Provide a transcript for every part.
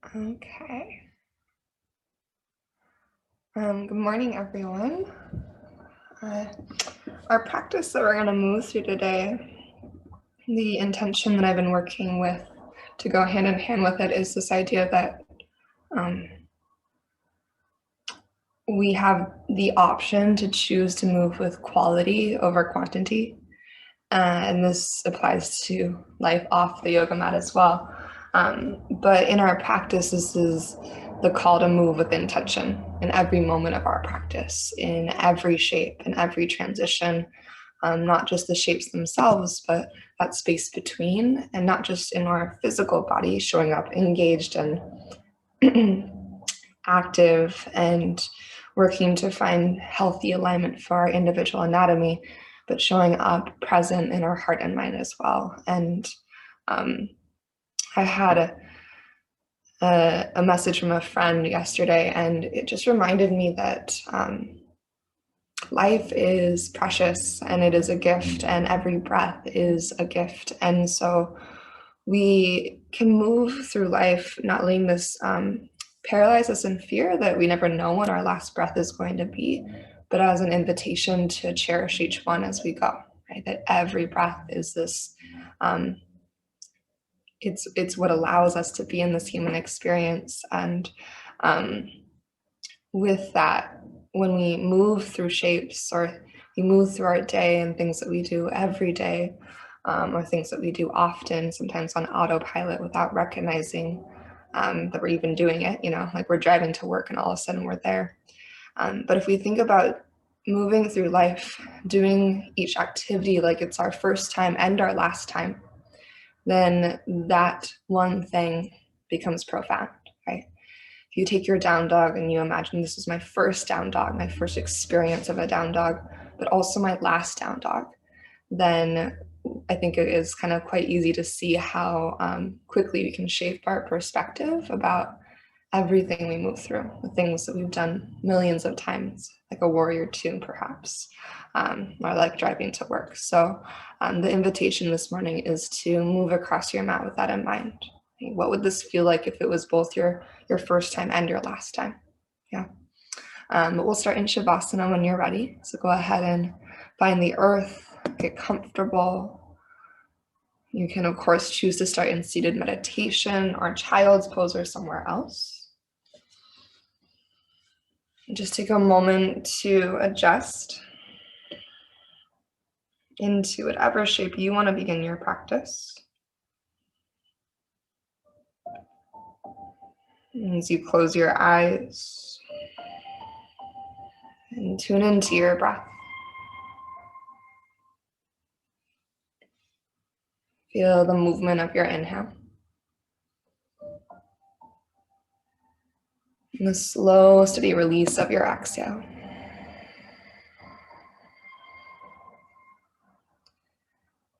Okay. Good morning, everyone. Our practice that we're going to move through today, the intention that I've been working with to go hand in hand with it is this idea that we have the option to choose to move with quality over quantity. And this applies to life off the yoga mat as well. But in our practice, this is the call to move with intention in every moment of our practice, in every shape, in every transition, not just the shapes themselves, but that space between, and not just in our physical body, showing up engaged and active and working to find healthy alignment for our individual anatomy, but showing up present in our heart and mind as well. And I had a message from a friend yesterday, and it just reminded me that life is precious and it is a gift, and every breath is a gift. And so we can move through life not letting this paralyze us in fear that we never know when our last breath is going to be, but as an invitation to cherish each one as we go, right? That every breath is this, it's what allows us to be in this human experience. And with that, when we move through shapes or we move through our day and things that we do every day, or things that we do often, sometimes on autopilot without recognizing that we're even doing it, like we're driving to work and all of a sudden we're there. But if we think about moving through life, doing each activity like it's our first time and our last time, then that one thing becomes profound, right? If you take your down dog and you imagine this is my first down dog, my first experience of a down dog, but also my last down dog, then I think it is kind of quite easy to see how quickly we can shape our perspective about everything we move through, the things that we've done millions of times, like a warrior tune perhaps, or like driving to work. So the invitation this morning is to move across your mat with that in mind. What would this feel like if it was both your first time and your last time? Yeah. But we'll start in Shavasana when you're ready. So go ahead and find the earth, get comfortable. You can, of course, choose to start in seated meditation or child's pose or somewhere else. And just take a moment to adjust into whatever shape you want to begin your practice. As you close your eyes and tune into your breath. Feel the movement of your inhale. And the slow, steady release of your exhale.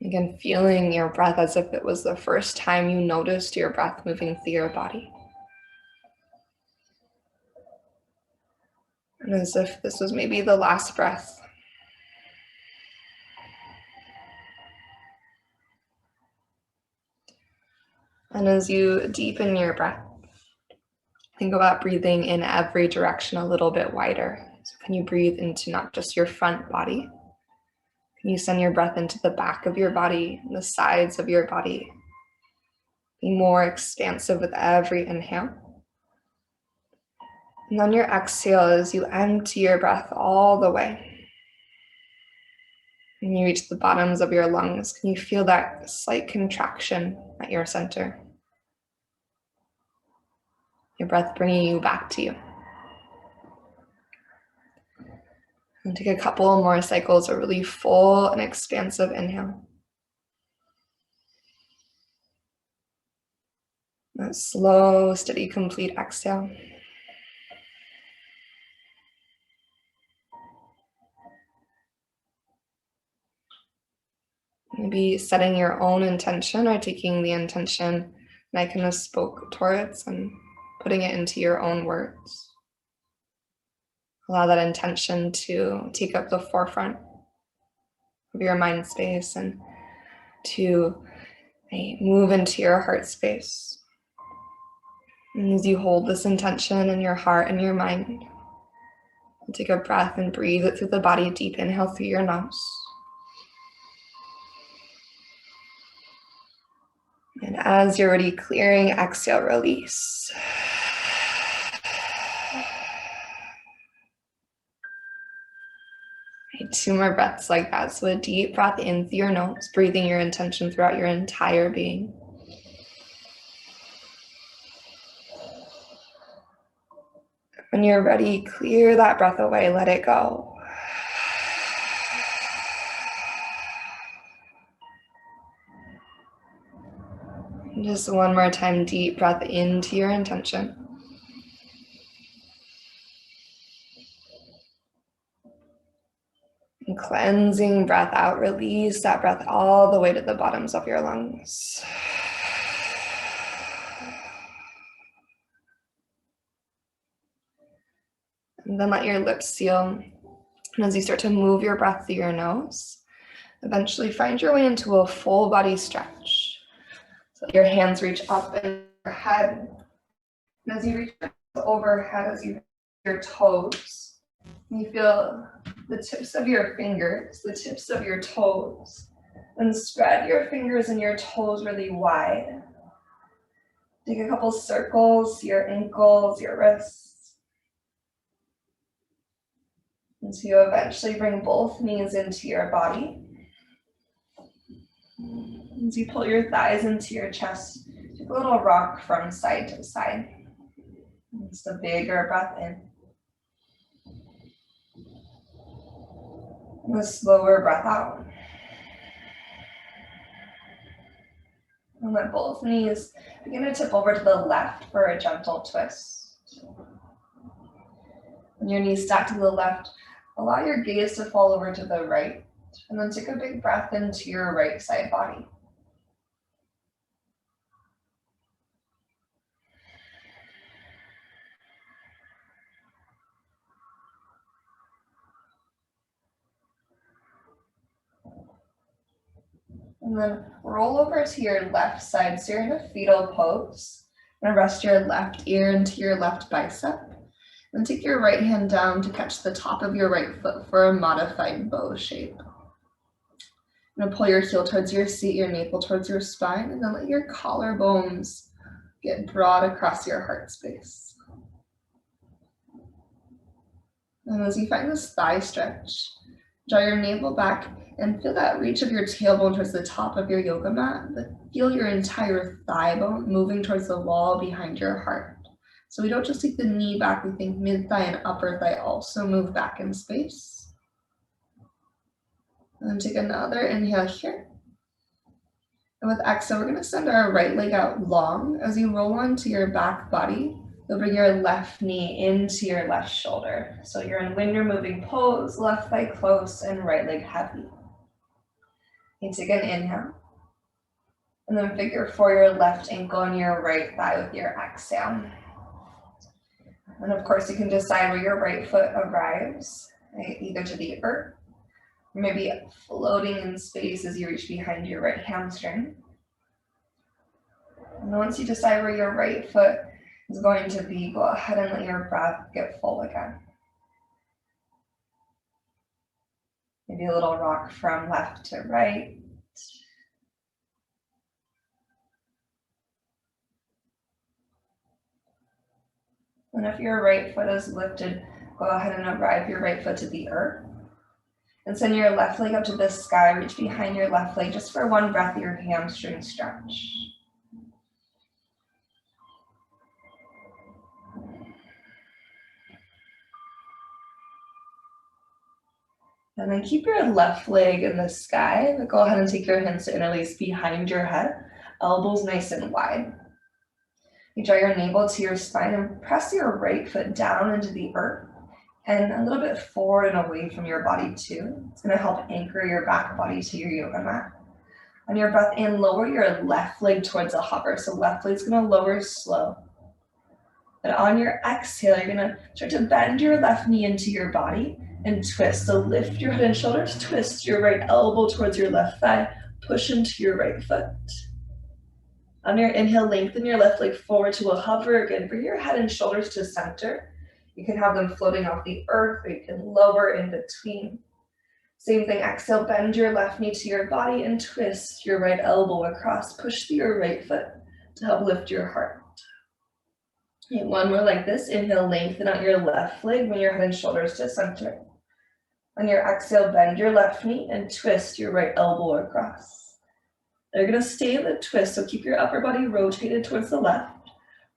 Again, feeling your breath as if it was the first time you noticed your breath moving through your body. And as if this was maybe the last breath. And as you deepen your breath, think about breathing in every direction a little bit wider. So can you breathe into not just your front body? Can you send your breath into the back of your body, the sides of your body? Be more expansive with every inhale. And on your exhale, as you empty your breath all the way, and you reach the bottoms of your lungs, can you feel that slight contraction at your center? Your breath bringing you back to you. And take a couple more cycles of really full and expansive inhale. A slow, steady, complete exhale. Maybe setting your own intention or taking the intention that I kind of spoke towards and putting it into your own words. Allow that intention to take up the forefront of your mind space and to move into your heart space. And as you hold this intention in your heart and your mind, take a breath and breathe it through the body. Deep inhale through your nose. And as you're ready, clearing, exhale, release. Okay, 2 more breaths like that. So a deep breath in through your nose, breathing your intention throughout your entire being. When you're ready, clear that breath away, let it go. And just one more time, deep breath into your intention. And cleansing breath out, release that breath all the way to the bottoms of your lungs. And then let your lips seal. And as you start to move your breath through your nose, eventually find your way into a full body stretch. So your hands reach up and overhead. And as you reach overhead, as you your toes, you feel the tips of your fingers, the tips of your toes, and spread your fingers and your toes really wide. Take a couple circles, your ankles, your wrists. And so you eventually bring both knees into your body. As you pull your thighs into your chest, take a little rock from side to side. Just a bigger breath in. And a slower breath out. And let both knees begin to tip over to the left for a gentle twist. When your knees stack to the left, allow your gaze to fall over to the right. And then take a big breath into your right side body. And then roll over to your left side. So you're in a fetal pose. And rest your left ear into your left bicep. And take your right hand down to catch the top of your right foot for a modified bow shape. I'm gonna pull your heel towards your seat, your navel towards your spine, and then let your collarbones get broad across your heart space. And as you find this thigh stretch, draw your navel back and feel that reach of your tailbone towards the top of your yoga mat, but feel your entire thigh bone moving towards the wall behind your heart. So we don't just take the knee back, we think mid-thigh and upper thigh also move back in space. And then take another inhale here. And with exhale, we're gonna send our right leg out long. As you roll onto your back body, you'll bring your left knee into your left shoulder. So you're in when you're moving pose, left thigh close and right leg heavy. You take an inhale. And then figure 4 your left ankle and your right thigh with your exhale. And of course, you can decide where your right foot arrives, right? Either to the earth, or maybe floating in space as you reach behind your right hamstring. And then once you decide where your right foot is going to be, go ahead and let your breath get full again. Maybe a little rock from left to right. And if your right foot is lifted, go ahead and arrive your right foot to the earth. And send your left leg up to the sky, reach behind your left leg just for one breath, your hamstring stretch. And then keep your left leg in the sky, but go ahead and take your hands to interlace behind your head, elbows nice and wide. You draw your navel to your spine and press your right foot down into the earth and a little bit forward and away from your body too. It's gonna help anchor your back body to your yoga mat. On your breath in, lower your left leg towards a hover. So left leg's gonna lower slow. And on your exhale, you're gonna start to bend your left knee into your body and twist. So lift your head and shoulders, twist your right elbow towards your left thigh, push into your right foot. On your inhale, lengthen your left leg forward to a hover. Again, bring your head and shoulders to center. You can have them floating off the earth, or you can lower in between. Same thing, exhale, bend your left knee to your body and twist your right elbow across. Push through your right foot to help lift your heart. Okay, one more like this. Inhale, lengthen out your left leg, bring your head and shoulders to center. On your exhale, bend your left knee and twist your right elbow across. You're gonna stay in the twist, so keep your upper body rotated towards the left,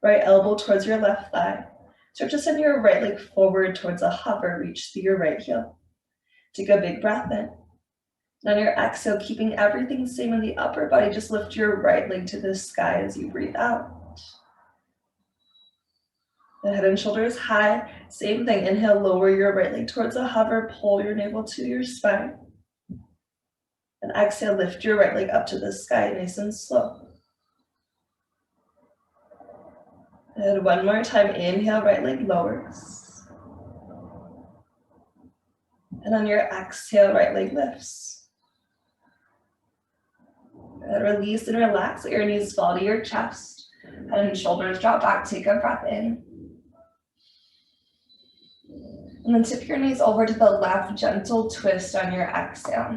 right elbow towards your left thigh. Start to send your right leg forward towards a hover, reach through your right heel. Take a big breath in. And on your exhale, keeping everything the same in the upper body, just lift your right leg to the sky as you breathe out. The head and shoulders high. Same thing, inhale, lower your right leg towards a hover, pull your navel to your spine. And exhale, lift your right leg up to the sky, nice and slow. And one more time, inhale, right leg lowers. And on your exhale, right leg lifts. And release and relax, let your knees fall to your chest. Head and shoulders drop back, take a breath in. And then tip your knees over to the left, gentle twist on your exhale.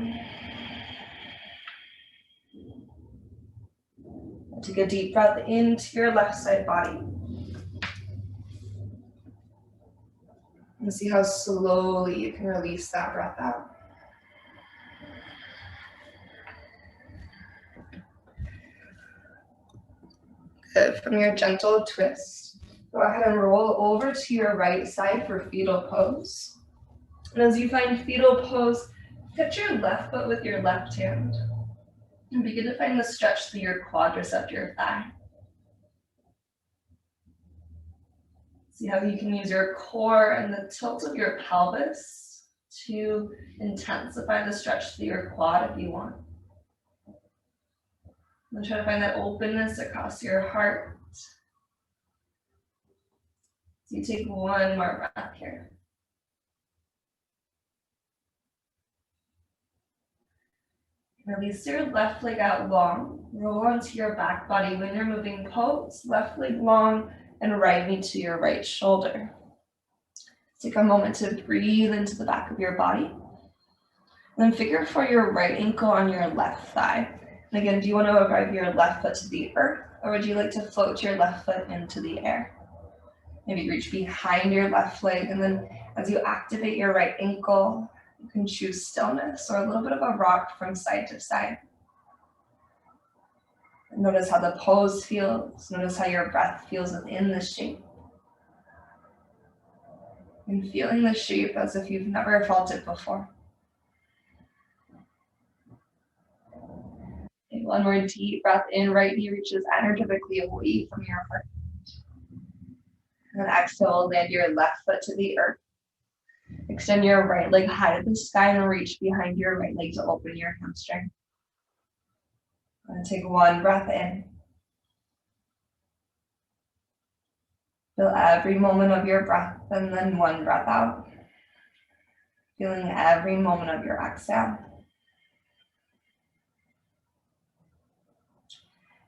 Take a deep breath into your left side body. And see how slowly you can release that breath out. Good. From your gentle twist, go ahead and roll over to your right side for fetal pose. And as you find fetal pose, touch your left foot with your left hand. And begin to find the stretch through your quadricep, your thigh. See how you can use your core and the tilt of your pelvis to intensify the stretch through your quad if you want. And try to find that openness across your heart. So you take one more breath here. Release your left leg out long. Roll onto your back body when you're moving pose. Left leg long and right knee to your right shoulder. Take a moment to breathe into the back of your body. Then figure for your right ankle on your left thigh. And again, do you want to arrive your left foot to the earth, or would you like to float your left foot into the air? Maybe reach behind your left leg, and then as you activate your right ankle, you can choose stillness or a little bit of a rock from side to side. Notice how the pose feels. Notice how your breath feels within the shape. And feeling the shape as if you've never felt it before. Okay, one more deep breath in. Right knee reaches energetically away from your heart. And then exhale, land your left foot to the earth. Extend your right leg high to the sky and reach behind your right leg to open your hamstring. And take one breath in. Feel every moment of your breath and then one breath out. Feeling every moment of your exhale.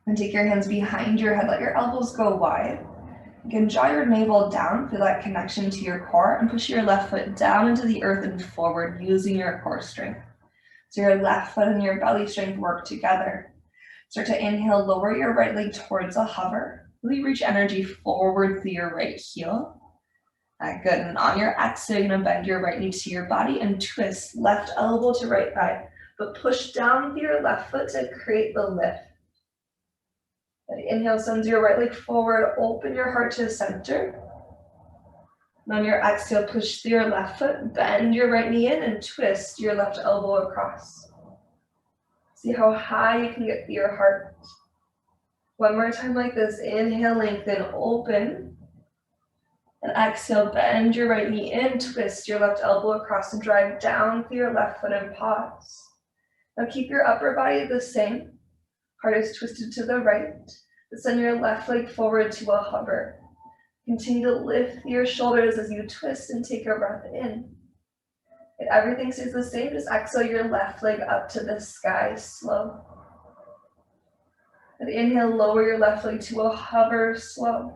And take your hands behind your head, let your elbows go wide. You can draw your navel down, feel that connection to your core, and push your left foot down into the earth and forward using your core strength. So your left foot and your belly strength work together. Start to inhale, lower your right leg towards a hover. Really reach energy forward through your right heel. Good, and on your exhale, you're gonna bend your right knee to your body and twist left elbow to right thigh, but push down through your left foot to create the lift. Inhale, send your right leg forward, open your heart to center. And on your exhale, push through your left foot, bend your right knee in and twist your left elbow across. See how high you can get through your heart. One more time like this, inhale, lengthen, open. And exhale, bend your right knee in, twist your left elbow across and drive down through your left foot and pause. Now keep your upper body the same. Heart is twisted to the right. Send your left leg forward to a hover. Continue to lift your shoulders as you twist and take your breath in. If everything stays the same, just exhale your left leg up to the sky, slow. And inhale, lower your left leg to a hover slow.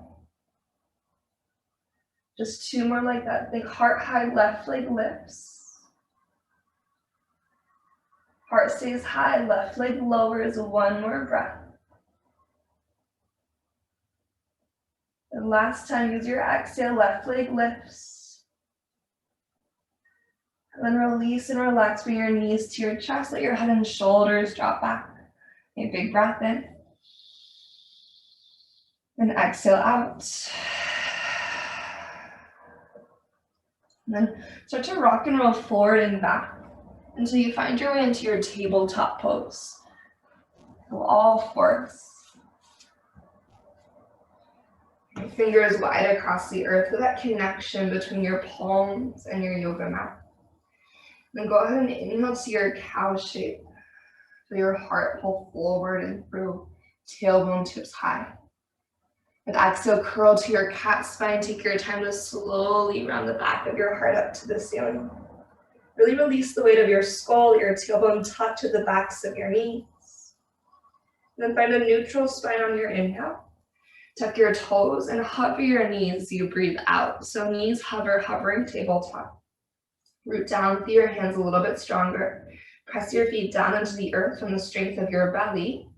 Just 2 more like that. Think heart high, left leg lifts. Heart stays high, left leg lowers. 1 more breath. And last time, use your exhale, left leg lifts. And then release and relax, bring your knees to your chest, let your head and shoulders drop back. A big breath in. And exhale out. And then start to rock and roll forward and back until you find your way into your tabletop pose. Go all fours. Your fingers wide across the earth with that connection between your palms and your yoga mat. Then go ahead and inhale to your cow shape. Feel your heart pull forward and through, tailbone tips high. And exhale, curl to your cat spine. Take your time to slowly round the back of your heart up to the ceiling. Really release the weight of your skull, your tailbone tucked to the backs of your knees. Then find a neutral spine on your inhale. Tuck your toes and hover your knees as you breathe out. So knees hover, hovering tabletop. Root down through your hands a little bit stronger. Press your feet down into the earth from the strength of your belly.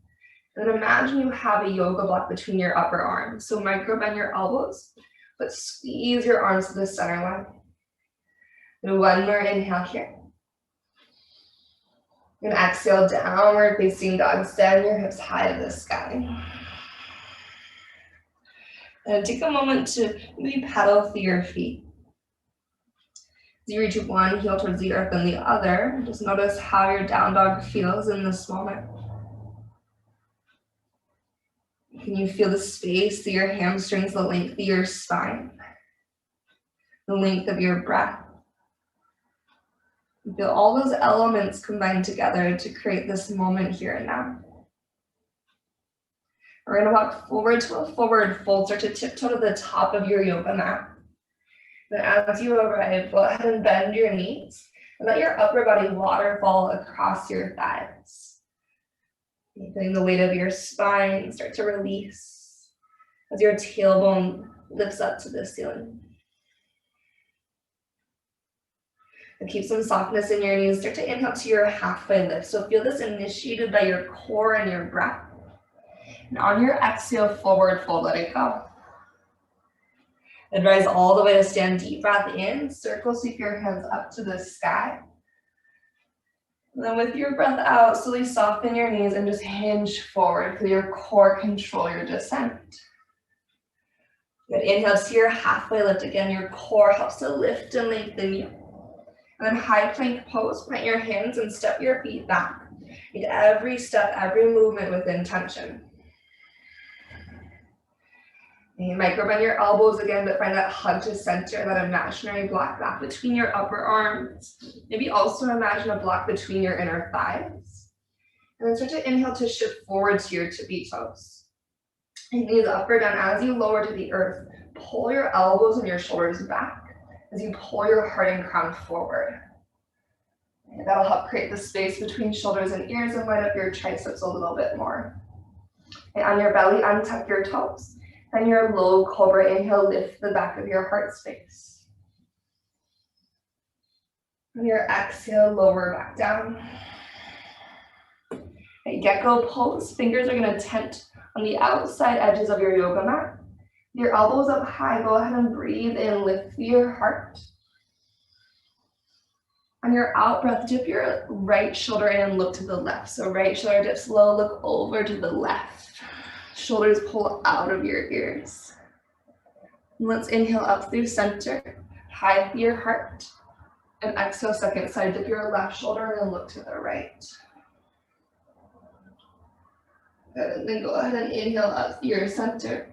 And then imagine you have a yoga block between your upper arms. So micro bend your elbows, but squeeze your arms to the center line. And 1 more inhale here. And exhale, downward facing dog. Send your hips high to the sky. And take a moment to maybe pedal through your feet. As you reach one heel towards the earth and the other, just notice how your down dog feels in this moment. Can you feel the space through your hamstrings, the length of your spine, the length of your breath? You feel all those elements combined together to create this moment here and now. We're going to walk forward to a forward fold. Start to tiptoe to the top of your yoga mat. Then as you arrive, go ahead and bend your knees and let your upper body waterfall across your thighs. Feeling the weight of your spine start to release as your tailbone lifts up to the ceiling. And keep some softness in your knees. Start to inhale to your halfway lift. So feel this initiated by your core and your breath. And on your exhale, forward fold, let it go. And rise all the way to stand. Deep breath in. Circle, sweep your hands up to the sky. And then with your breath out, slowly soften your knees and just hinge forward. Feel your core control your descent. Good. Inhale to your halfway lift. Again, your core helps to lift and lengthen you. And then high plank pose. Plant your hands and step your feet back. Make every step, every movement with intention. And micro bend your elbows again, but find that hug to center, that imaginary block back between your upper arms. Maybe also imagine a block between your inner thighs. And then start to inhale to shift forward to your tippy toes. And knees up or down as you lower to the earth. Pull your elbows and your shoulders back as you pull your heart and crown forward. And that'll help create the space between shoulders and ears and line up your triceps a little bit more. And on your belly, untuck your toes. And your low Cobra, inhale, lift the back of your heart space. And your exhale, lower back down. Okay, gecko pose. Fingers are going to tent on the outside edges of your yoga mat. Your elbows up high. Go ahead and breathe in, lift your heart. On your out breath, dip your right shoulder in and look to the left. So right shoulder dips low, look over to the left. Shoulders pull out of your ears. And let's inhale up through center, high through your heart. And exhale, second side, dip your left shoulder and look to the right. Good, and then go ahead and inhale up through your center.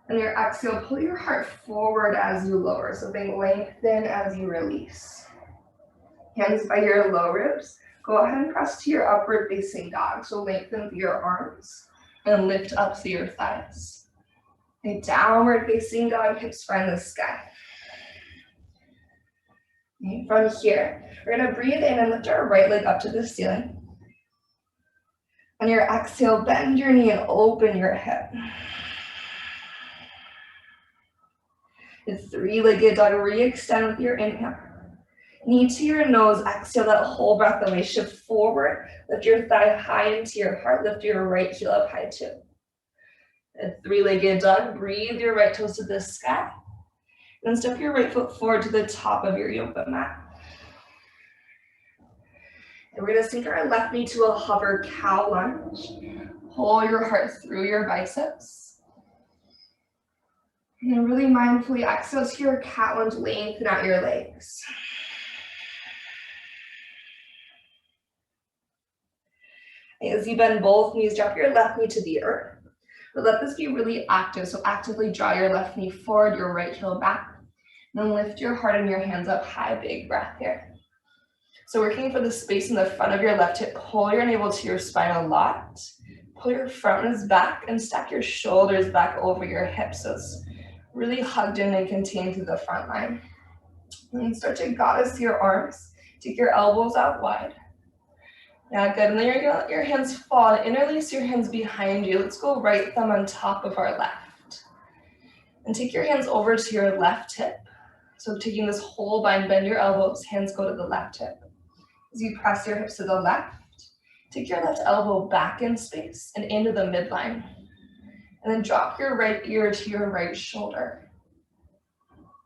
And your exhale, pull your heart forward as you lower. So think lengthen as you release. Hands by your low ribs. Go ahead and press to your upward facing dog. So lengthen through your arms. And lift up through your thighs. A downward facing dog, hips find the sky. Okay, from here, we're going to breathe in and lift our right leg up to the ceiling. On your exhale, bend your knee and open your hip. Three-legged dog, re-extend with your inhale. Knee to your nose, exhale that whole breath away, shift forward, lift your thigh high into your heart, lift your right heel up high too. A three-legged dog, breathe your right toes to the sky. Then step your right foot forward to the top of your yoga mat. And we're gonna sink our left knee to a hover cow lunge. Pull your heart through your biceps. And then really mindfully exhale to your cat lunge, lengthen out your legs. As you bend both knees, drop your left knee to the earth. But let this be really active, so actively draw your left knee forward, your right heel back. Then lift your heart and your hands up high, big breath here. So working for the space in the front of your left hip, pull your navel to your spine a lot. Pull your front ribs back and stack your shoulders back over your hips. So it's really hugged in and contained through the front line. And start to goddess your arms. Take your elbows out wide. Yeah, good. And then you're gonna let your hands fall and interlace your hands behind you. Let's go right thumb on top of our left. And take your hands over to your left hip. So taking this whole bind, bend your elbows, hands go to the left hip. As you press your hips to the left, take your left elbow back in space and into the midline. And then drop your right ear to your right shoulder.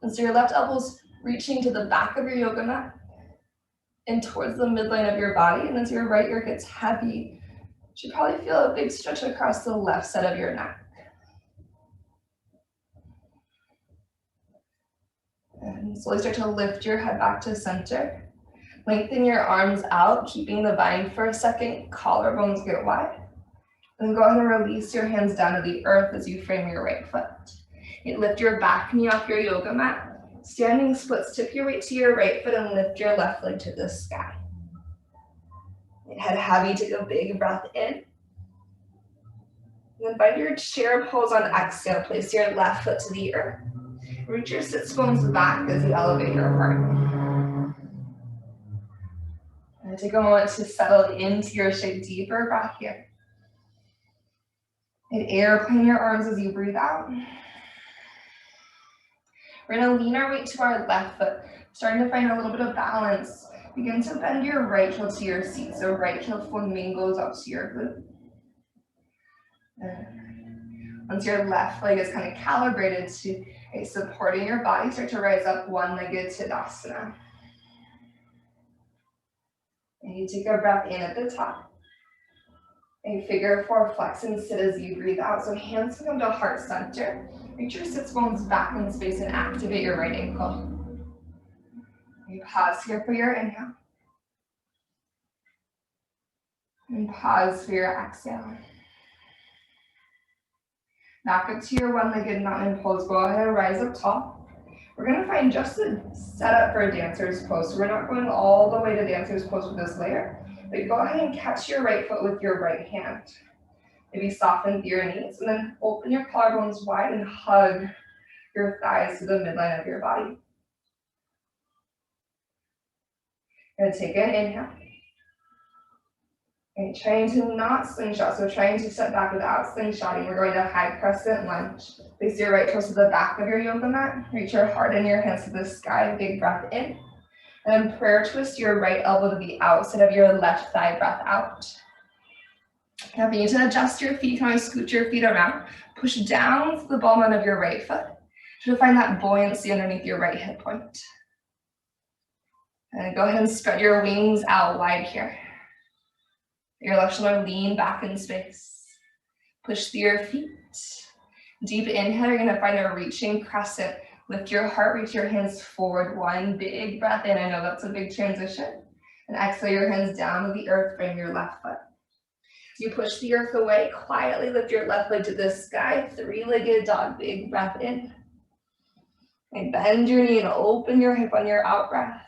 And so your left elbow's reaching to the back of your yoga mat and towards the midline of your body. And as your right ear gets heavy, you should probably feel a big stretch across the left side of your neck. And slowly start to lift your head back to center. Lengthen your arms out, keeping the bind for a second. Collarbones get wide. And go ahead and release your hands down to the earth as you frame your right foot. You lift your back knee off your yoga mat. Standing splits, tip your weight to your right foot and lift your left leg to the sky. Head heavy, take a big breath in. And then find your chair pose on exhale. Place your left foot to the earth. Reach your sits bones back as you elevate your heart. And take a moment to settle into your shape. Deeper breath here. And airplane your arms as you breathe out. We're gonna lean our weight to our left foot, starting to find a little bit of balance. Begin to bend your right heel to your seat, so right heel flamingos up to your glute. And once your left leg is kind of calibrated to supporting your body, start to rise up one-legged Tadasana. And you take a breath in at the top. A figure four flex and sit as you breathe out. So hands come to heart center. Reach your sits bones back in space and activate your right ankle. You pause here for your inhale. And pause for your exhale. Back up to your one-legged mountain pose. Go ahead and rise up tall. We're gonna find just a setup for a dancer's pose. So we're not going all the way to dancer's pose with this layer. But go ahead and catch your right foot with your right hand. Maybe soften your knees and then open your collarbones wide and hug your thighs to the midline of your body. And take an inhale. And trying to not slingshot, so trying to step back without slingshotting. We're going to high crescent lunge. Place your right toes to the back of your yoga mat. Reach your heart and your hands to the sky. Big breath in. And then prayer twist your right elbow to the outside of your left thigh, breath out. Now if you need to adjust your feet, you can always scoot your feet around. Push down to the ball mound of your right foot to find that buoyancy underneath your right hip point. And go ahead and spread your wings out wide here. Your left shoulder lean back in space. Push through your feet. Deep inhale, you're gonna find a reaching crescent. Lift your heart, reach your hands forward. One big breath in. I know that's a big transition. And exhale your hands down to the earth, frame your left foot. You push the earth away, quietly lift your left leg to the sky. Three-legged dog, big breath in. And bend your knee and open your hip on your out breath.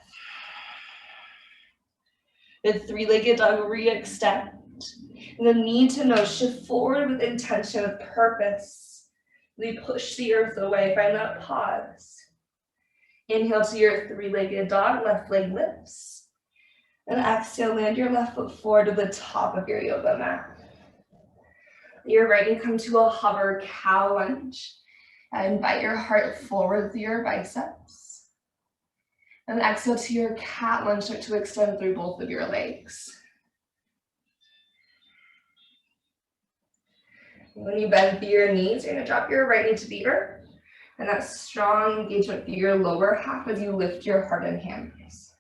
The three-legged dog, re-extend. And the knee to nose, shift forward with intention, with purpose. We push the earth away, find that pause. Inhale to your three-legged dog, left leg lifts. And exhale, land your left foot forward to the top of your yoga mat. Your right knee come to a hover cow lunge. And invite your heart forward through your biceps. And exhale to your cat lunge, start to extend through both of your legs. When you bend through your knees, you're gonna drop your right knee to the earth. And that strong engagement through your lower half as you lift your heart and hands.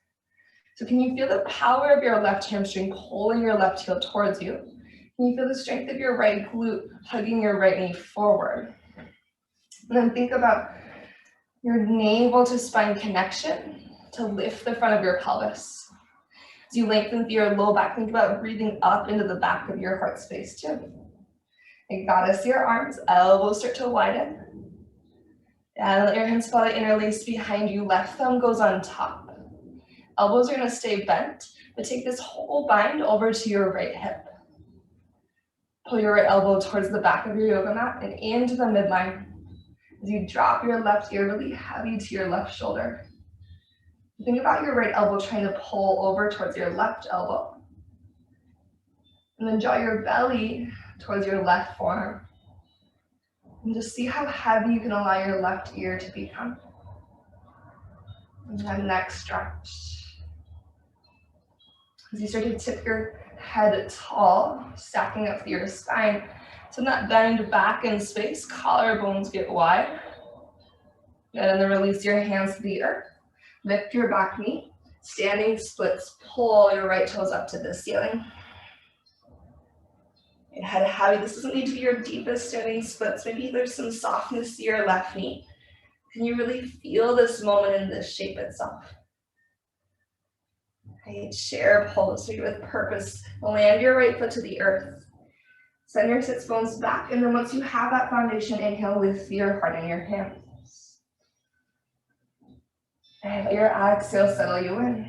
So can you feel the power of your left hamstring pulling your left heel towards you? Can you feel the strength of your right glute hugging your right knee forward? And then think about your navel to spine connection to lift the front of your pelvis. As you lengthen through your low back, think about breathing up into the back of your heart space too. And goddess your arms, elbows start to widen. And let your hands follow interlace behind you. Left thumb goes on top. Elbows are gonna stay bent, but take this whole bind over to your right hip. Pull your right elbow towards the back of your yoga mat and into the midline. As you drop your left ear really heavy to your left shoulder. Think about your right elbow trying to pull over towards your left elbow. And then draw your belly towards your left forearm. And just see how heavy you can allow your left ear to become. And then next stretch. As you start to tip your head tall, stacking up through your spine. So not bend back in space, collarbones get wide. And then release your hands to the earth. Lift your back knee. Standing splits, pull your right toes up to the ceiling. Your head heavy. This doesn't need to be your deepest standing splits. Maybe there's some softness to your left knee. Can you really feel this moment in this shape itself? Right, chair pose, so with purpose. Land your right foot to the earth. Send your sits bones back, and then once you have that foundation, inhale, lift your heart in your hands. And let your exhale settle you in.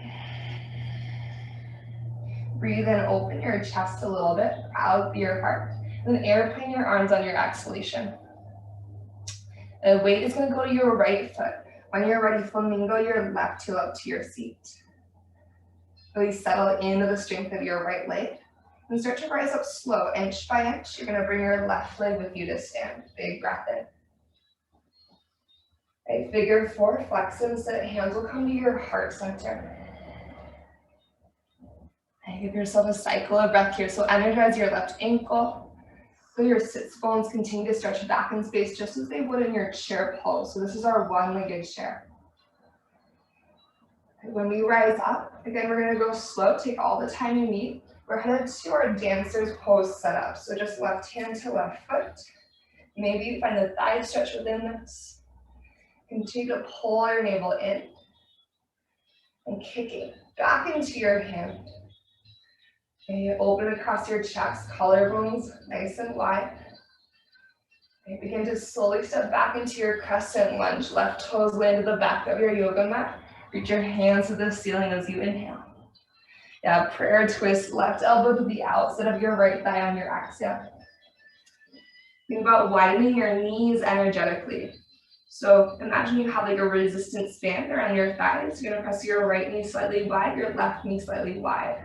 Breathe in, open your chest a little bit, out through your heart. And then airplane your arms on your exhalation. The weight is going to go to your right foot. When you're ready, flamingo your left heel up to your seat. Really settle into the strength of your right leg. And start to rise up slow, inch by inch. You're going to bring your left leg with you to stand. Big breath in. Right, figure four, flex and sit. Hands will come to your heart center. And give yourself a cycle of breath here. So energize your left ankle. So your sits bones continue to stretch back in space just as they would in your chair pose. So this is our one-legged chair. When we rise up, again, we're going to go slow. Take all the time you need. We're headed to our dancer's pose setup. So just left hand to left foot. Maybe you find the thigh stretch within this. Continue to pull your navel in. And kicking back into your hand. Okay, open across your chest, collarbones nice and wide. Okay, begin to slowly step back into your crescent lunge. Left toes land to the back of your yoga mat. Reach your hands to the ceiling as you inhale. Yeah, prayer twist, left elbow to the outside of your right thigh on your exhale. Think about widening your knees energetically. So imagine you have like a resistance band around your thighs. You're gonna press your right knee slightly wide, your left knee slightly wide.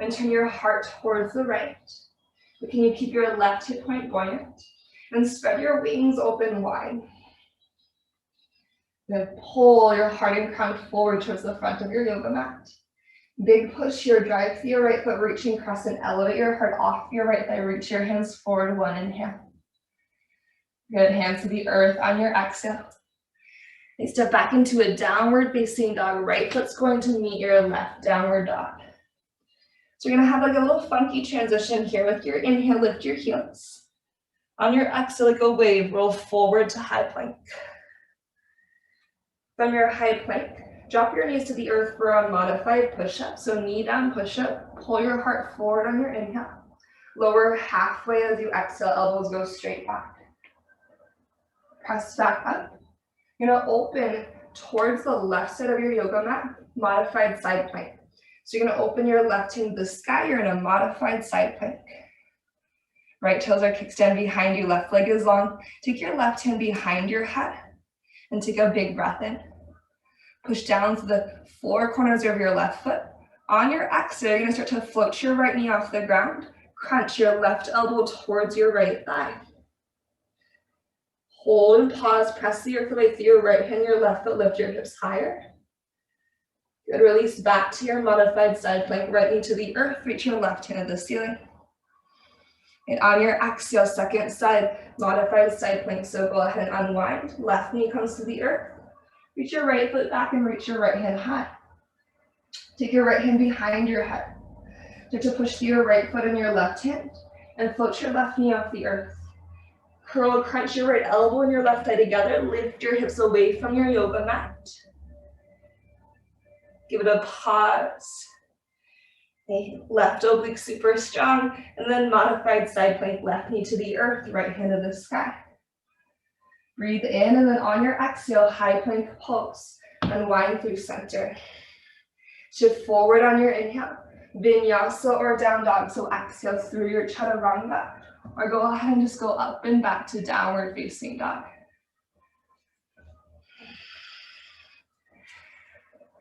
And turn your heart towards the right. But can you keep your left hip point buoyant? And spread your wings open wide. Then pull your heart and crown forward towards the front of your yoga mat. Big push here, drive through your right foot, reaching crescent, elevate your heart off your right thigh, reach your hands forward, one inhale. Good, hands to the earth on your exhale. And step back into a downward facing dog. Right foot's going to meet your left downward dog. So you're gonna have like a little funky transition here. With your inhale, lift your heels. On your exhale, like a wave, roll forward to high plank. From your high plank, drop your knees to the earth for a modified push-up. So knee down push-up, pull your heart forward on your inhale. Lower halfway as you exhale, elbows go straight back. Press back up. You're gonna open towards the left side of your yoga mat, modified side plank. So you're gonna open your left hand to the sky, you're in a modified side plank. Right toes are kickstand behind you, left leg is long. Take your left hand behind your head and take a big breath in. Push down to the four corners of your left foot. On your exhale, you're gonna start to float your right knee off the ground, Crunch your left elbow towards your right thigh. Hold and pause, press the earth away through your right hand, your left foot, lift your hips higher. Good, release back to your modified side plank, right knee to the earth, reach your left hand to the ceiling. And on your exhale, second side, modified side plank, so go ahead and unwind. Left knee comes to the earth. Reach your right foot back and reach your right hand high. Take your right hand behind your head. Start to push through your right foot and your left hand and float your left knee off the earth. Curl, crunch your right elbow and your left thigh together. Lift your hips away from your yoga mat. Give it a pause. Okay. Left oblique super strong. And then modified side plank, left knee to the earth, right hand to the sky. Breathe in, and then on your exhale, high plank pose. Unwind through center. Shift forward on your inhale. Vinyasa or down dog. So exhale through your chaturanga. Or go ahead and just go up and back to downward facing dog.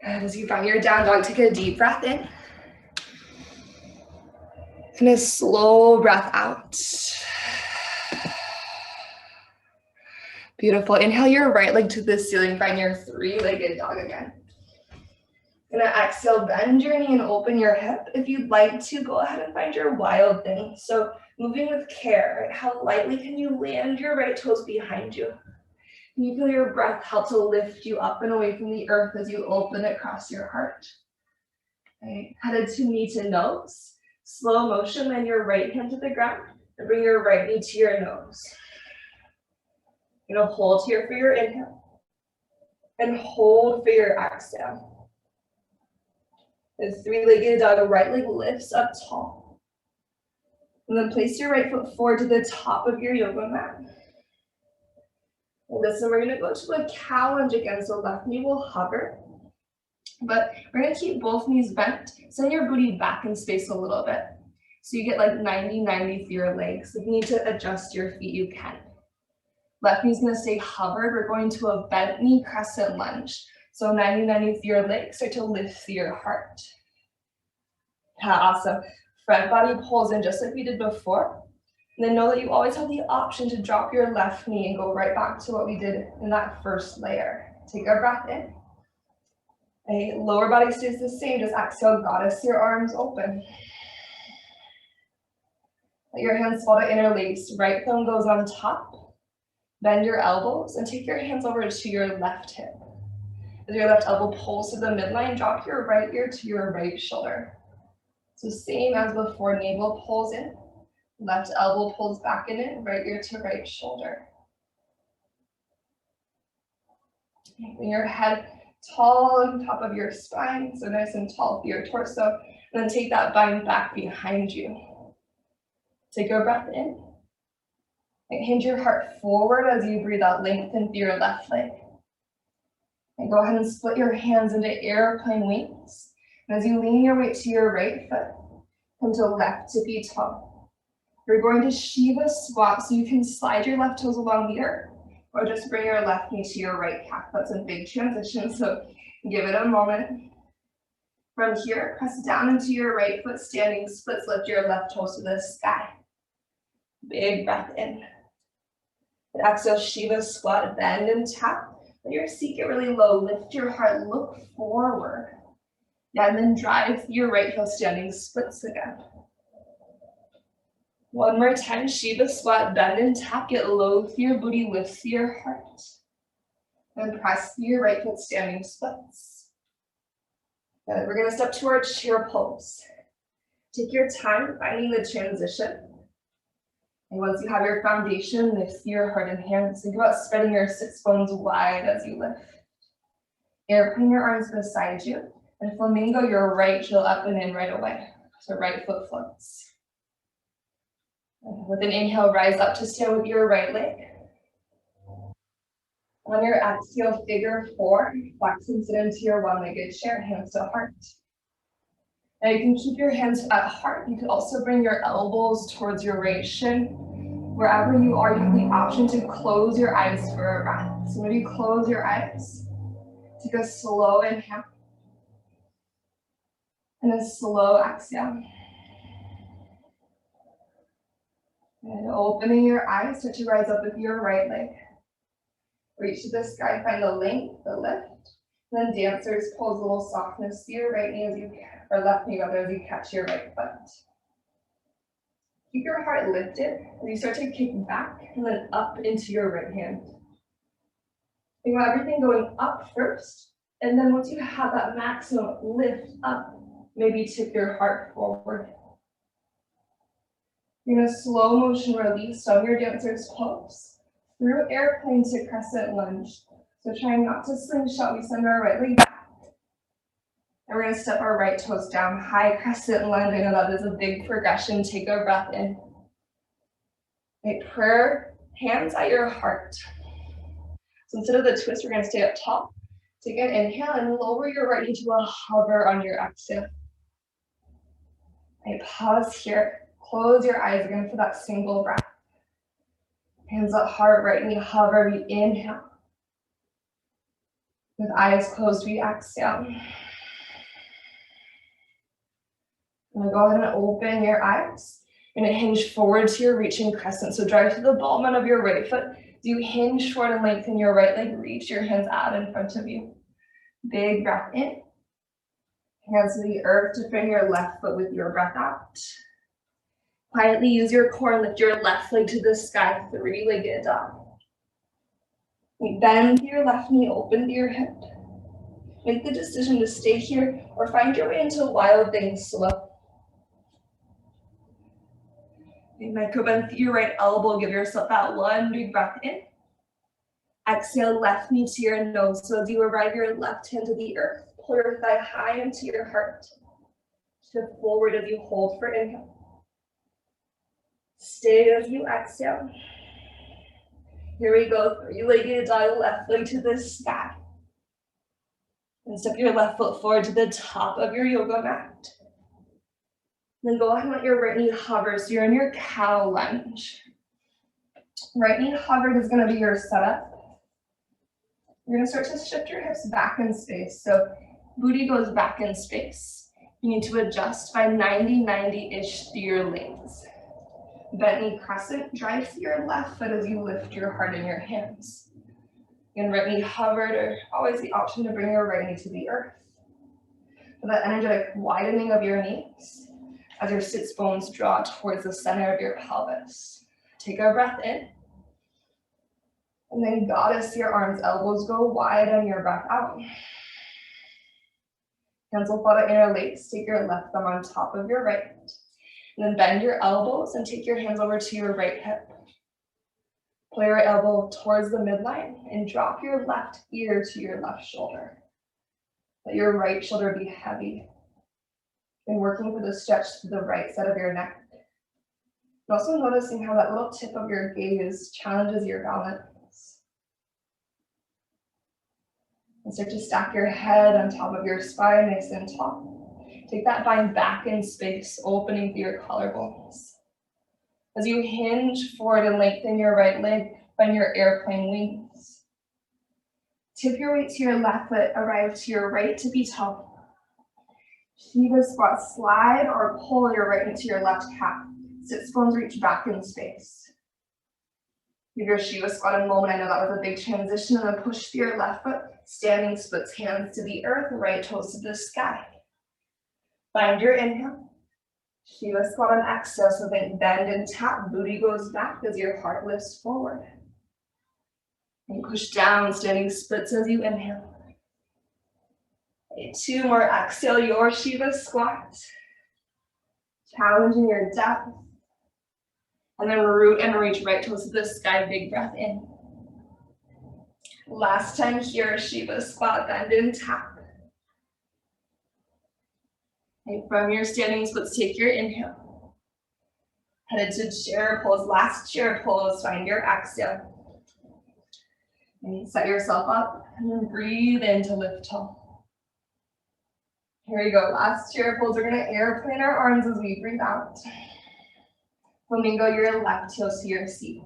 And as you find your down dog, take a deep breath in. And a slow breath out. Beautiful. Inhale your right leg to the ceiling. Find your three-legged dog again. Gonna exhale, bend your knee and open your hip. If you'd like to, go ahead and find your wild thing. So moving with care, right? How lightly can you land your right toes behind you? Can you feel your breath help to lift you up and away from the earth as you open it across your heart? Right. Headed to knee to nose. Slow motion, land your right hand to the ground and bring your right knee to your nose. You're gonna hold here for your inhale and hold for your exhale. The three-legged dog, right leg lifts up tall. And then place your right foot forward to the top of your yoga mat. And this one, we're gonna go to a cow lunge again, so left knee will hover. But we're gonna keep both knees bent. Send your booty back in space a little bit. So you get like 90-90 through your legs. If you need to adjust your feet, you can. Left knee's gonna stay hovered. We're going to a Bentley Crescent Lunge. So 90-90 through your legs, start to lift through your heart. Yeah, awesome. Front body pulls in just like we did before. And then know that you always have the option to drop your left knee and go right back to what we did in that first layer. Take a breath in. A lower body stays the same, just exhale, goddess your arms open. Let your hands fall to interlace. Right thumb goes on top. Bend your elbows and take your hands over to your left hip. As your left elbow pulls to the midline, drop your right ear to your right shoulder. So same as before, navel pulls in, left elbow pulls back in it, right ear to right shoulder. Bring your head tall on top of your spine, so nice and tall for your torso, and then take that bind back behind you. Take a breath in. And hinge your heart forward as you breathe out, lengthen through your left leg. And go ahead and split your hands into airplane wings. And as you lean your weight to your right foot, come to left tippy toe. You're going to Shiva squat, so you can slide your left toes along the earth, or just bring your left knee to your right calf. That's a big transition, so give it a moment. From here, press down into your right foot, standing splits, lift your left toes to the sky. Big breath in. And exhale, Shiva squat, bend and tap. Let your seat get really low, lift your heart, look forward. Yeah, and then drive your right heel, standing splits again. One more time, Shiva squat, bend and tap, get low through your booty, lift through your heart. Then press through your right foot, standing splits. Good, we're gonna step to our chair pose. Take your time finding the transition. And once you have your foundation, lift your heart and hands. Think about spreading your sits bones wide as you lift. Airplane your arms beside you. And flamingo your right heel up and in right away. So right foot floats. And with an inhale, rise up to stand with your right leg. On your exhale, figure four. Flex and sit into your one-legged chair, hands to heart. Now you can keep your hands at heart. You can also bring your elbows towards your right shin. Wherever you are, you have the option to close your eyes for a breath. So maybe close your eyes. Take a slow inhale. And a slow exhale. And opening your eyes, start to rise up with your right leg. Reach to the sky, find the length, the lift. Then dancers pose, a little softness to your right knee as you, or left knee rather, as you catch your right foot. Keep your heart lifted as you start to kick back and then up into your right hand. You want everything going up first, and then once you have that maximum lift up, maybe tip your heart forward. You're going to slow motion release on your dancer's pose through airplane to crescent lunge. So trying not to slingshot, we send our right leg back. And we're going to step our right toes down, high crescent lunge. I know that is a big progression. Take a breath in. Okay, prayer, hands at your heart. So instead of the twist, we're going to stay up top. Take an inhale and lower your right knee to a hover on your exhale. Okay, pause here. Close your eyes again for that single breath. Hands at heart, right knee hover, we inhale. With eyes closed, we exhale. Now go ahead and open your eyes. You're going to hinge forward to your reaching crescent. So drive to the ball of your right foot. As you hinge forward and lengthen your right leg, reach your hands out in front of you. Big breath in. Hands to the earth to frame your left foot with your breath out. Quietly use your core and lift your left leg to the sky, three-legged dog. Bend your left knee, open to your hip. Make the decision to stay here or find your way into wild things slow. Micro bend through your right elbow, give yourself that one big breath in. Exhale, left knee to your nose. So as you arrive your left hand to the earth, pull your thigh high into your heart. Shift forward as you hold for inhale. Stay as you exhale. Here we go, three-legged dog, left leg to the sky. And step your left foot forward to the top of your yoga mat. Then go ahead and let your right knee hover, so you're in your cow lunge. Right knee hovered is going to be your setup. You're going to start to shift your hips back in space. So booty goes back in space. You need to adjust by 90-90-ish through your legs. Bentley crescent, drive through your left foot as you lift your heart in your hands. Again, right knee hovered, or always the option to bring your right knee to the earth. For that energetic widening of your knees as your sits bones draw towards the center of your pelvis. Take a breath in. And then goddess your arms, elbows go wide on your breath out. Hands will fall to interlace. Take your left thumb on top of your right. And then bend your elbows and take your hands over to your right hip. Pull your right elbow towards the midline and drop your left ear to your left shoulder. Let your right shoulder be heavy. And working for the stretch to the right side of your neck. And also noticing how that little tip of your gaze challenges your balance. And start to stack your head on top of your spine, nice and tall. Take that bind back in space, opening through your collarbones. As you hinge forward and lengthen your right leg, find your airplane wings. Tip your weight to your left foot, arrive to your right to be tall. Shiva squat, slide or pull your right into your left calf. Sits bones reach back in space. Give your Shiva squat a moment. I know that was a big transition. And then push through your left foot. Standing splits, hands to the earth, right toes to the sky. Find your inhale. Shiva squat on exhale, so think bend and tap. Booty goes back as your heart lifts forward. And push down, standing splits as you inhale. Okay, 2 more, exhale your Shiva squat. Challenging your depth. And then root and reach right toes to the sky, big breath in. Last time here, Shiva squat, bend and tap. Okay, from your standing splits, take your inhale. Headed to chair pose, last chair pose, find your exhale. And set yourself up and then breathe in to lift tall. Here we go, last chair pose. We're gonna airplane our arms as we breathe out. Flamingo your left heel to your seat.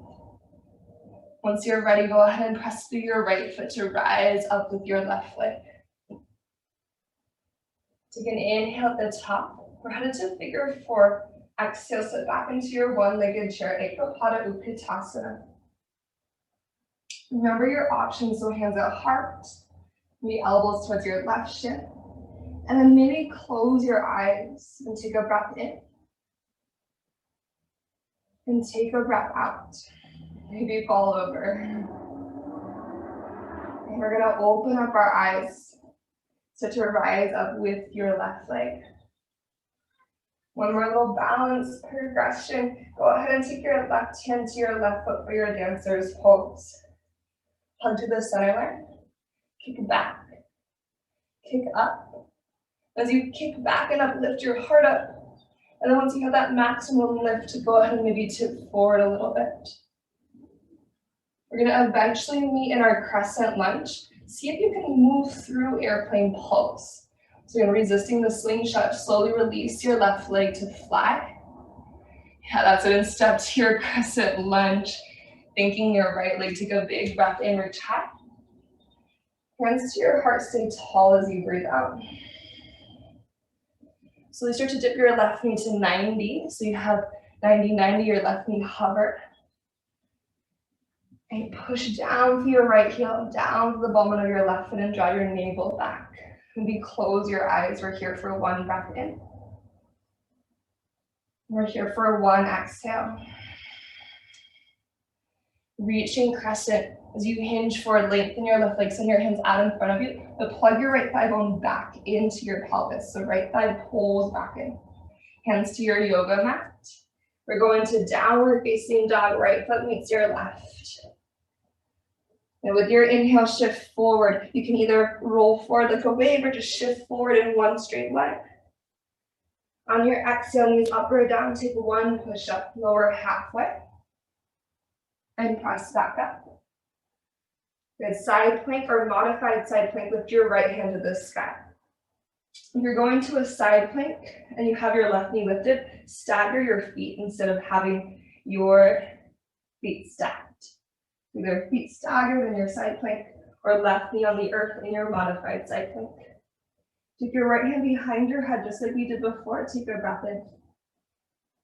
Once you're ready, go ahead and press through your right foot to rise up with your left leg. Take an inhale at the top. We're headed to figure 4. Exhale, sit back into your one-legged chair, Ekapada Utkatasana. Remember your options, so hands at heart, the elbows towards your left shin. And then maybe close your eyes and take a breath in. And take a breath out. Maybe fall over. And we're gonna open up our eyes so to rise up with your left leg. One more little balance progression. Go ahead and take your left hand to your left foot for your dancer's pose. Hug to the center line. Kick back. Kick up. As you kick back and up, lift your heart up. And then once you have that maximum lift, go ahead and maybe tip forward a little bit. We're gonna eventually meet in our Crescent Lunge. See if you can move through airplane pose. So you're resisting the slingshot, slowly release your left leg to fly. Yeah, that's it, and step to your Crescent Lunge. Thinking your right leg, take a big breath in, reach high. Hands to your heart, stay tall as you breathe out. So you start to dip your left knee to 90. So you have 90, your left knee hover. And push down through your right heel, down to the bottom of your left foot and draw your navel back. Maybe close your eyes. We're here for one breath in. We're here for one exhale. Reaching crescent. As you hinge forward, lengthen your left leg, send your hands out in front of you, but plug your right thigh bone back into your pelvis. So right thigh pulls back in. Hands to your yoga mat. We're going to downward facing dog. Right foot meets your left. And with your inhale, shift forward. You can either roll forward like a wave or just shift forward in one straight line. On your exhale, knees up or down, take one push up, lower halfway. And press back up. Good, side plank or modified side plank, lift your right hand to the sky. If you're going to a side plank and you have your left knee lifted, stagger your feet instead of having your feet stacked. Either feet staggered in your side plank or left knee on the earth in your modified side plank. Take your right hand behind your head just like we did before. Take a breath in.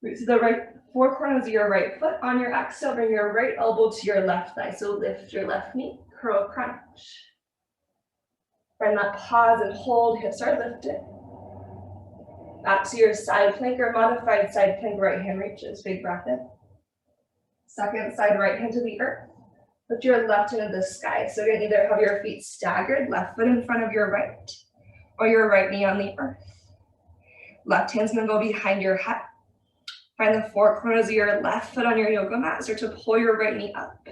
Reach to the right four corners of your right foot. On your exhale, bring your right elbow to your left thigh. So lift your left knee, curl crunch. Find that pause and hold, hips are lifted. Back to your side plank or modified side plank, right hand reaches, big breath in. Second side, right hand to the earth. Lift your left hand to the sky. So you can either have your feet staggered, left foot in front of your right, or your right knee on the earth. Left hand's gonna go behind your head. Find the four corners of your left foot on your yoga mat. Start to pull your right knee up.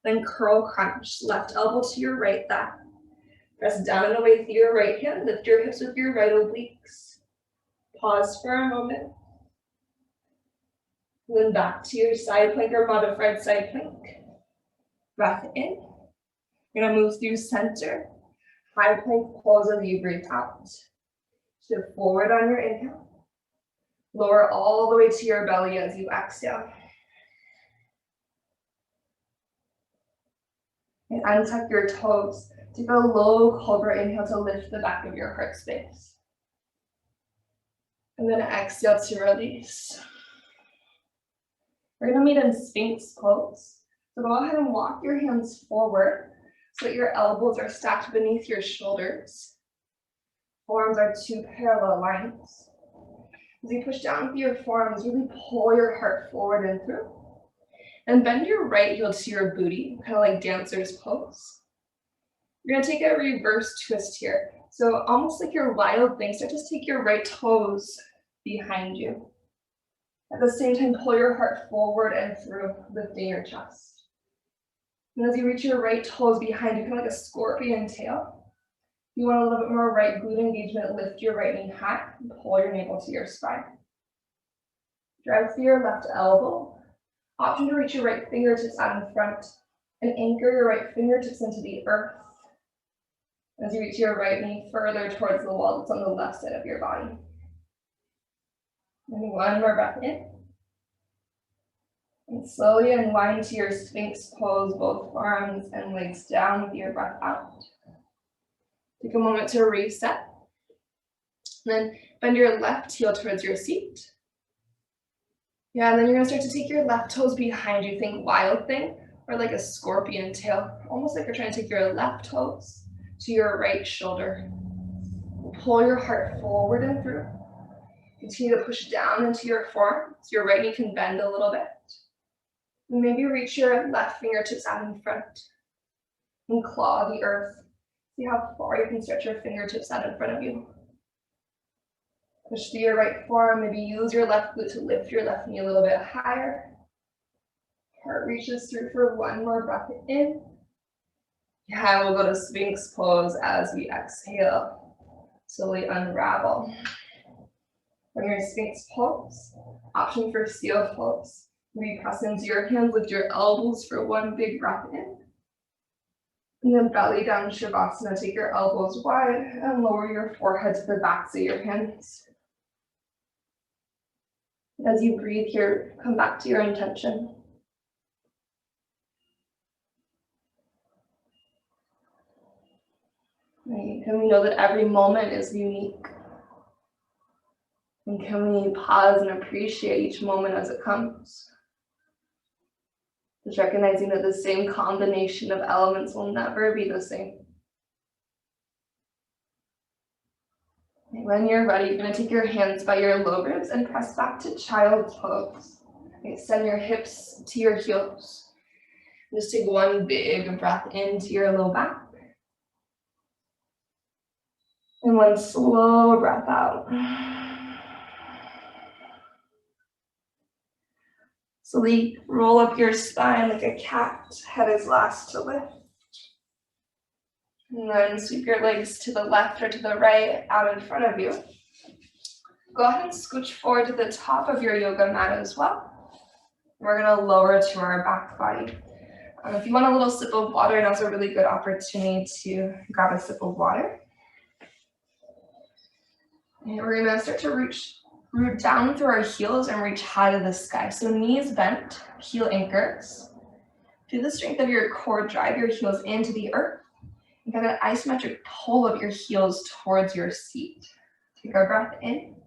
Then curl crunch. Left elbow to your right thigh. Press down and away through your right hand. Lift your hips with your right obliques. Pause for a moment. And then back to your side plank or modified side plank. Breath in. You're gonna move through center. High plank pose as you breathe out. Shift forward on your inhale. Lower all the way to your belly as you exhale. And untuck your toes. Take a low Cobra inhale to lift the back of your heart space. And then exhale to release. We're gonna meet in Sphinx Pose. So go ahead and walk your hands forward so that your elbows are stacked beneath your shoulders. Forearms are two parallel lines. As you push down through your forearms, really pull your heart forward and through. And bend your right heel to your booty, kind of like dancer's pose. You're gonna take a reverse twist here. So almost like your wild thing, start to take your right toes behind you. At the same time, pull your heart forward and through, lifting your chest. And as you reach your right toes behind you, kind of like a scorpion tail. If you want a little bit more right glute engagement, lift your right knee high and pull your navel to your spine. Drive through your left elbow. Option to reach your right fingertips out in front and anchor your right fingertips into the earth. As you reach your right knee further towards the wall that's on the left side of your body. And one more breath in. And slowly unwind to your Sphinx Pose, both arms and legs down with your breath out. Take a moment to reset. Then bend your left heel towards your seat. Yeah, and then you're gonna start to take your left toes behind you. Think wild thing, or like a scorpion tail. Almost like you're trying to take your left toes to your right shoulder. Pull your heart forward and through. Continue to push down into your forearm, so your right knee can bend a little bit. And maybe reach your left fingertips out in front and claw the earth. See how far you can stretch your fingertips out in front of you. Push through your right forearm, maybe use your left glute to lift your left knee a little bit higher. Heart reaches through for one more breath in. Yeah, we'll go to Sphinx Pose as we exhale. Slowly unravel. When you're in Sphinx Pose, option for Seal Pose. Maybe press into your hands, lift your elbows for one big breath in. And then belly down Shavasana, take your elbows wide and lower your forehead to the backs of your hands. As you breathe here, come back to your intention. Right. And we know that every moment is unique. And can we pause and appreciate each moment as it comes? Just recognizing that the same combination of elements will never be the same. And when you're ready, you're going to take your hands by your low ribs and press back to Child's Pose. Okay, send your hips to your heels. Just take one big breath into your low back. And one slow breath out. Slowly roll up your spine like a cat. Head is last to lift. And then sweep your legs to the left or to the right out in front of you. Go ahead and scooch forward to the top of your yoga mat as well. We're going to lower to our back body. If you want a little sip of water, now's a really good opportunity to grab a sip of water. And we're going to start to root down through our heels and reach high to the sky. So knees bent, heel anchors. Through the strength of your core, drive your heels into the earth. You get an isometric pull of your heels towards your seat. Take our breath in.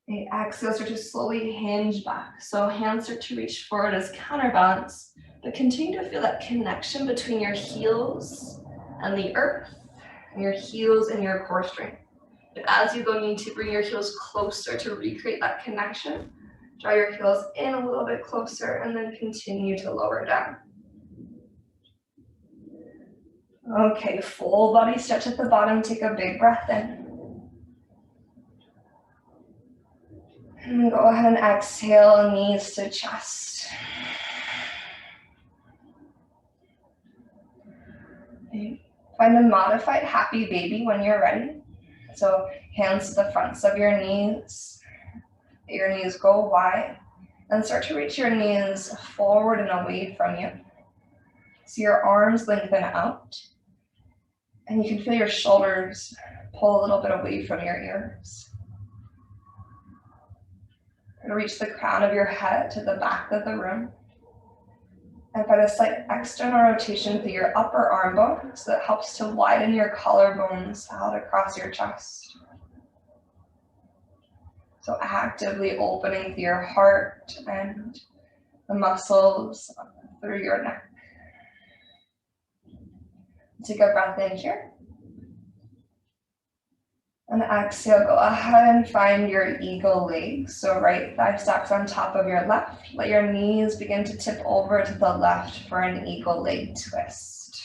And exhale, start to slowly hinge back. So hands start to reach forward as counterbalance, but continue to feel that connection between your heels and the earth, and your heels and your core strength. But as you go, you need to bring your heels closer to recreate that connection. Draw your heels in a little bit closer and then continue to lower down. Okay, full body stretch at the bottom. Take a big breath in. And go ahead and exhale, knees to chest. Okay. Find a modified happy baby when you're ready. So hands to the fronts of your knees. Your knees go wide. And start to reach your knees forward and away from you. So your arms lengthen out. And you can feel your shoulders pull a little bit away from your ears. Reach the crown of your head to the back of the room. And find a slight external rotation through your upper arm bone, so that helps to widen your collarbones out across your chest. So actively opening through your heart and the muscles through your neck. Take a breath in here. And exhale, go ahead and find your eagle legs. So right thigh stacks on top of your left. Let your knees begin to tip over to the left for an eagle leg twist.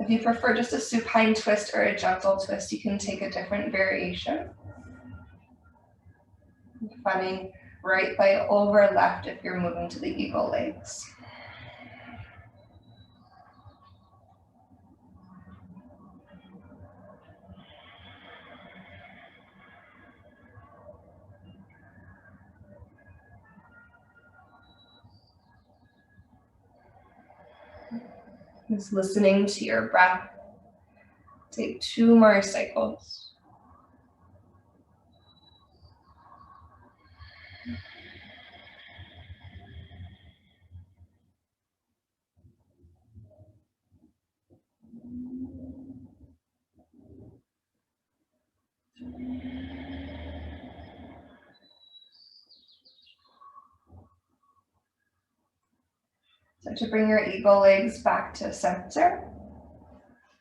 If you prefer just a supine twist or a gentle twist, you can take a different variation. Finding right thigh over left if you're moving to the eagle legs. Just listening to your breath. Take 2 more cycles. Start to bring your eagle legs back to center.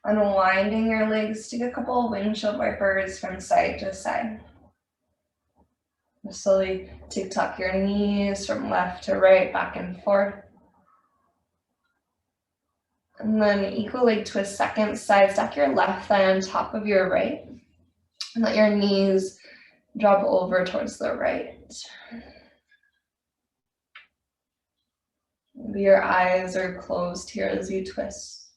Unwinding your legs, take a couple of windshield wipers from side to side. Slowly tuck your knees from left to right, back and forth. And then equal leg twist second side, stack your left thigh on top of your right. And let your knees drop over towards the right. Maybe your eyes are closed here as you twist.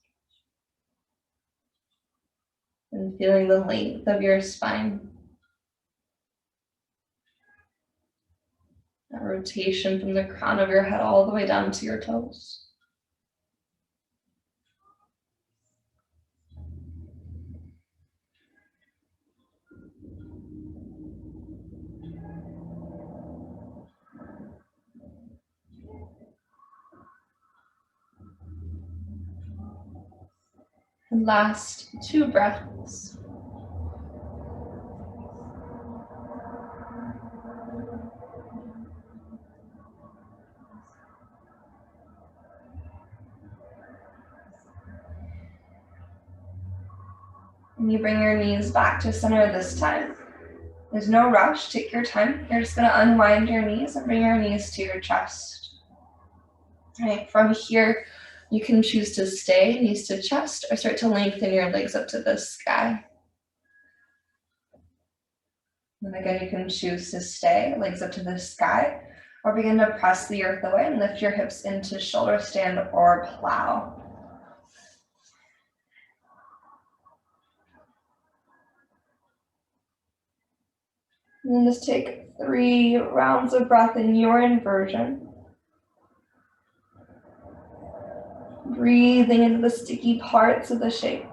And feeling the length of your spine. That rotation from the crown of your head all the way down to your toes. And last 2 breaths. And you bring your knees back to center this time. There's no rush, take your time. You're just gonna unwind your knees and bring your knees to your chest. All right, from here, you can choose to stay knees to chest or start to lengthen your legs up to the sky. And again, you can choose to stay legs up to the sky or begin to press the earth away and lift your hips into shoulder stand or plow. And then just take 3 rounds of breath in your inversion. Breathing into the sticky parts of the shape.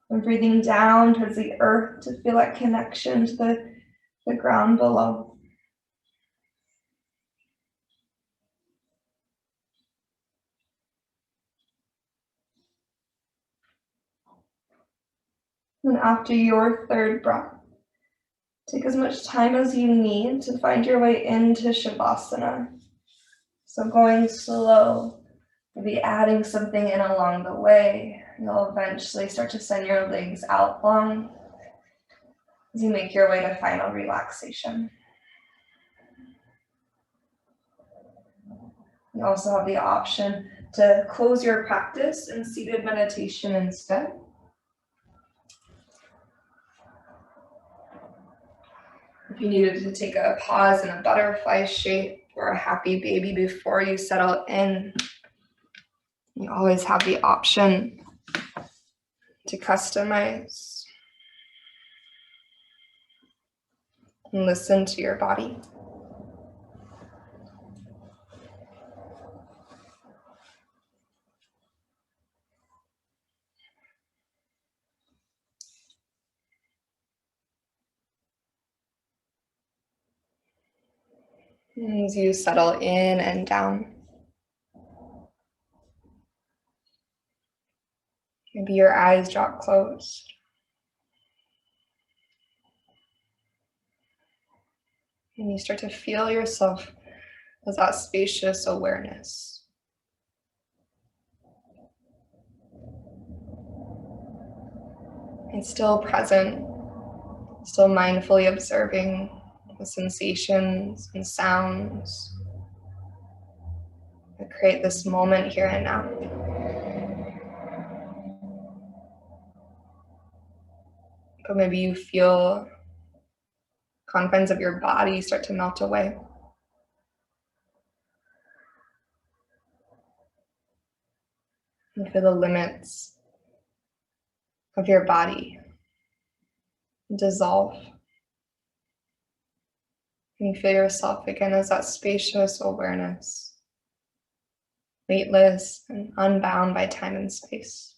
And breathing down towards the earth to feel that connection to the ground below. And after your 3rd breath, take as much time as you need to find your way into Shavasana. So going slow, maybe adding something in along the way. You'll eventually start to send your legs out long as you make your way to final relaxation. You also have the option to close your practice in seated meditation instead. If you needed to take a pause in a butterfly shape or a happy baby before you settle in, you always have the option to customize and listen to your body. As you settle in and down, maybe your eyes drop closed. And you start to feel yourself as that spacious awareness. And still present, still mindfully observing the sensations and sounds that create this moment here and now. But maybe you feel confines of your body start to melt away. And feel the limits of your body dissolve. And you feel yourself again as that spacious awareness, weightless and unbound by time and space.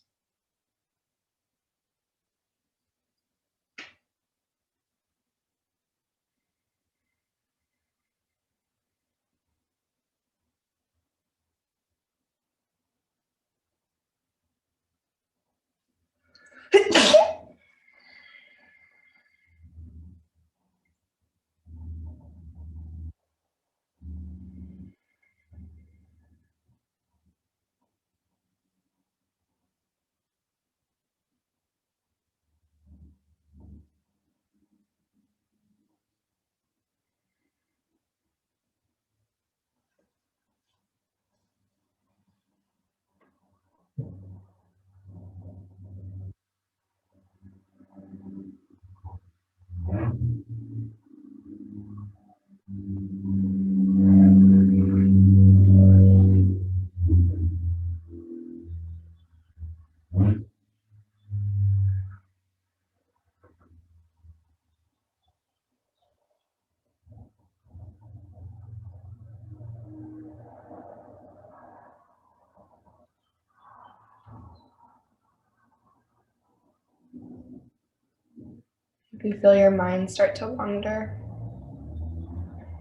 If you feel your mind start to wander,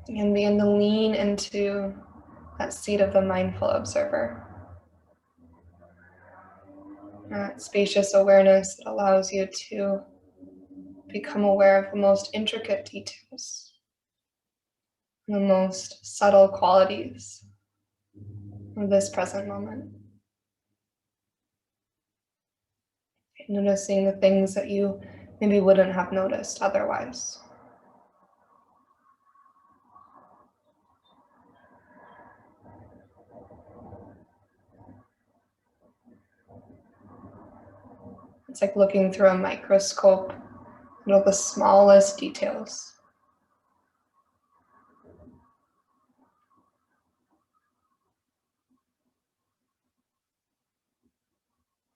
you can begin to lean into that seat of the mindful observer. That spacious awareness that allows you to become aware of the most intricate details, the most subtle qualities of this present moment. Noticing the things that you maybe wouldn't have noticed otherwise. It's like looking through a microscope at the smallest details.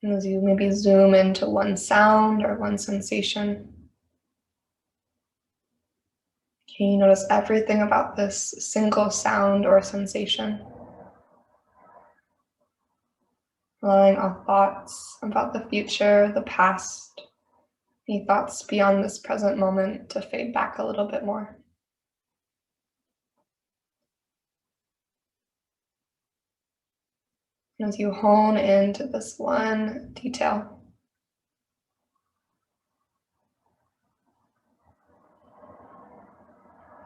And as you maybe zoom into one sound or one sensation, can you notice everything about this single sound or sensation? Allowing all thoughts about the future, the past, any thoughts beyond this present moment to fade back a little bit more. And as you hone into this one detail,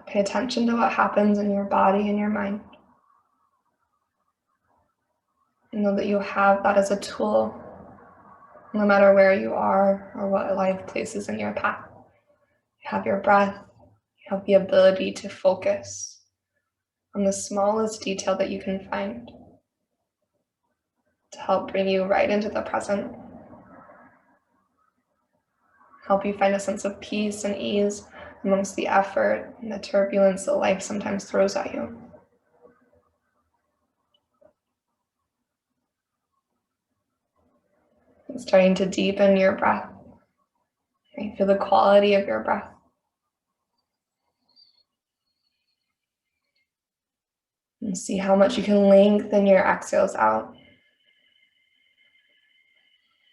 pay attention to what happens in your body and your mind. And know that you have that as a tool, no matter where you are or what life places in your path. You have your breath, you have the ability to focus on the smallest detail that you can find to help bring you right into the present, help you find a sense of peace and ease amongst the effort and the turbulence that life sometimes throws at you. And starting to deepen your breath. You feel the quality of your breath. And see how much you can lengthen your exhales out.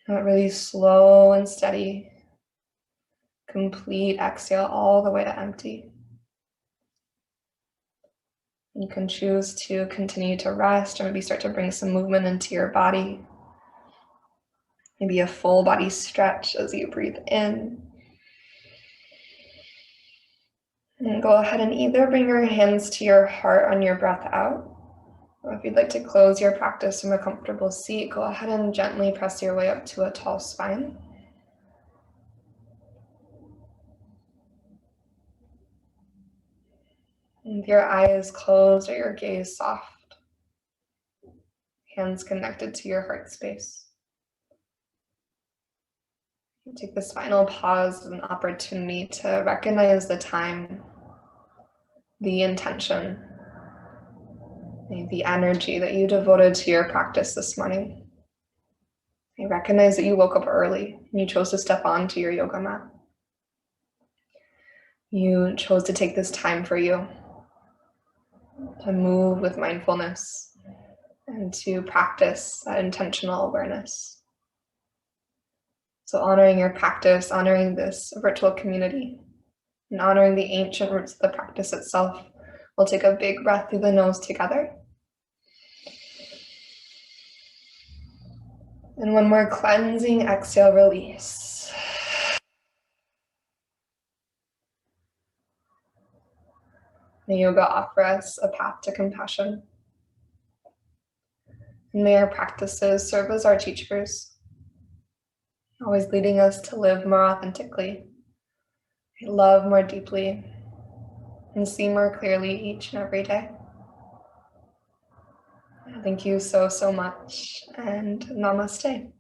Not really slow and steady. Complete exhale all the way to empty. You can choose to continue to rest or maybe start to bring some movement into your body. Maybe a full body stretch as you breathe in. And go ahead and either bring your hands to your heart on your breath out, or if you'd like to close your practice from a comfortable seat, go ahead and gently press your way up to a tall spine. And with your eyes closed or your gaze soft, hands connected to your heart space. Take this final pause as an opportunity to recognize the time, the intention, the energy that you devoted to your practice this morning. I recognize that you woke up early and you chose to step onto your yoga mat. You chose to take this time for you, to move with mindfulness and to practice that intentional awareness. So honoring your practice, honoring this virtual community, and honoring the ancient roots of the practice itself, we'll take a big breath through the nose together. And one more cleansing exhale, release. May yoga offer us a path to compassion. And may our practices serve as our teachers, always leading us to live more authentically, love more deeply, and see more clearly each and every day. Thank you so, so much, and namaste.